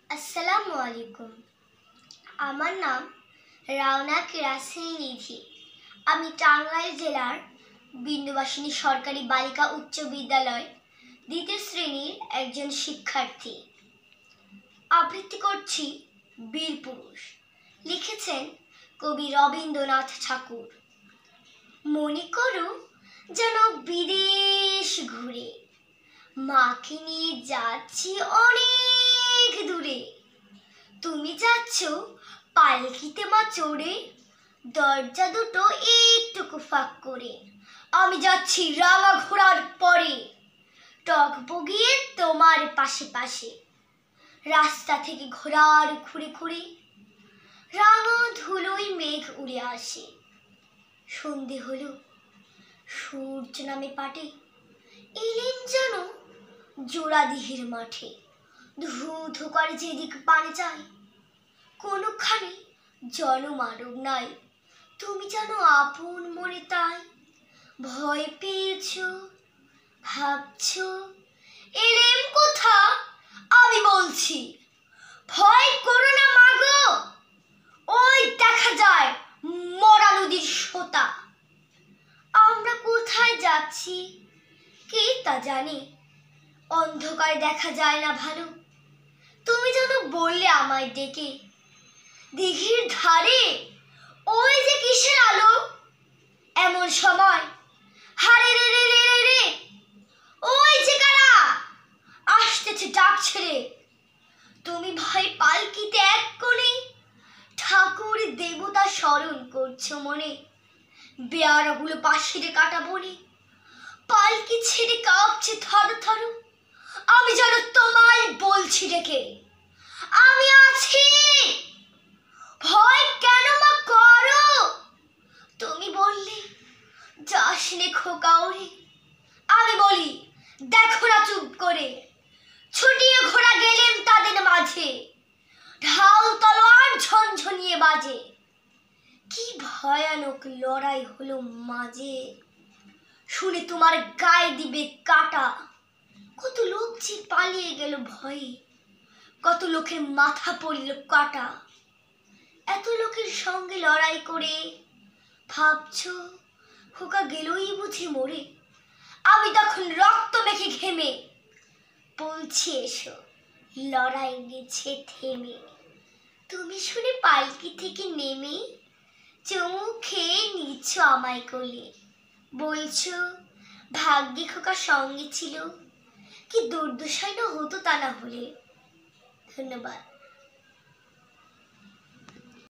আসসালামু আলাইকুম। আমার নাম রাওনা কেরাসিন নিধি। আমি টাঙ্গাইল জেলার বিন্দুবাসিনী সরকারি বালিকা উচ্চ বিদ্যালয় দ্বিতীয় শ্রেণীর একজন শিক্ষার্থী। আবৃত্তি করছি বীর পুরুষ। লিখেছেন কবি রবীন্দ্রনাথ ঠাকুর। মনে করো যেন বিদেশ ঘুরে মাকে নিয়ে যাচ্ছি অনেক দূরে। তুমি যাচ্ছ পালকিতে মা চড়ে, দরজা দুটো একটুকু ফাঁক করে। আমি যাচ্ছি রাঙা ঘোড়ার পরে, টগবগিয়ে তোমার পাশে পাশে। রাস্তা থেকে ঘোড়ার খুঁড়ে খুঁড়ে রাঙা ধুলোয় মেঘ উড়ে আসে। সন্ধে হলো, সূর্য নামে পাটে, এলেন যেন জোড়াদিহির মাঠে। ধু ধু করে যেদিক পানে যায়, কোনোখানে জনমানব নাই। তুমি যেন আপন মনে তাই ভয় পেয়েছ, ভাবছ এলেম কোথা। আমি বলছি ভয় করো না মাগো, ওই দেখা যায় মরা নদীর সোতা। আমরা কোথায় যাচ্ছি কে তা জানে, অন্ধকারে দেখা যায় না ভালো। তুমি যেন বললে আমায় ডেকে, দিঘির ধারে ওই যে কিসের আলো। এমন সময় হারে রে রে রে রে রে, ওই যে কারা আসতেছে ডাক ছেড়ে। তুমি ভয় পালকিতে এক কোণে ঠাকুর দেবতা স্মরণ করছো মনে। বেয়ারাগুলো পাশে কাটা বনে, পালকি ছেড়ে কাঁপছে থর থর। আমি যেন তোমায় বলছি ডেকে, আমি আছি, ভয় কেন মা করো। তুমি বললে যাস নে খোকা ওরে। আমি বলি দেখো না চুপ করে, ছুটিয়ে ঘোড়া গেলেন তাদের মাঝে। ঢাল তলোয়ার ঝনঝনিয়ে বাজে, কি ভয়ানক লড়াই হলো মাঝে। শুনে তোমার গায়ে দিবে কাটা। কত লোক যে পালিয়ে গেল ভয়ে, কত লোকের মাথা পড়ল কাটা। এত লোকের সঙ্গে লড়াই করে ভাবছ খোকা গেলই বুঝি মরে। আমি তখন রক্ত মেখে ঘেমে বলছি এসো, লড়াই গেছে থেমে। তুমি শুনে পালকি থেকে নেমে চুমু খেয়ে নিচ্ছ আমায় কোলে। বলছো ভাগ্যে খোকা সঙ্গে ছিল, কি দুর্দশাই না হতো তা না হলে। ধন্যবাদ।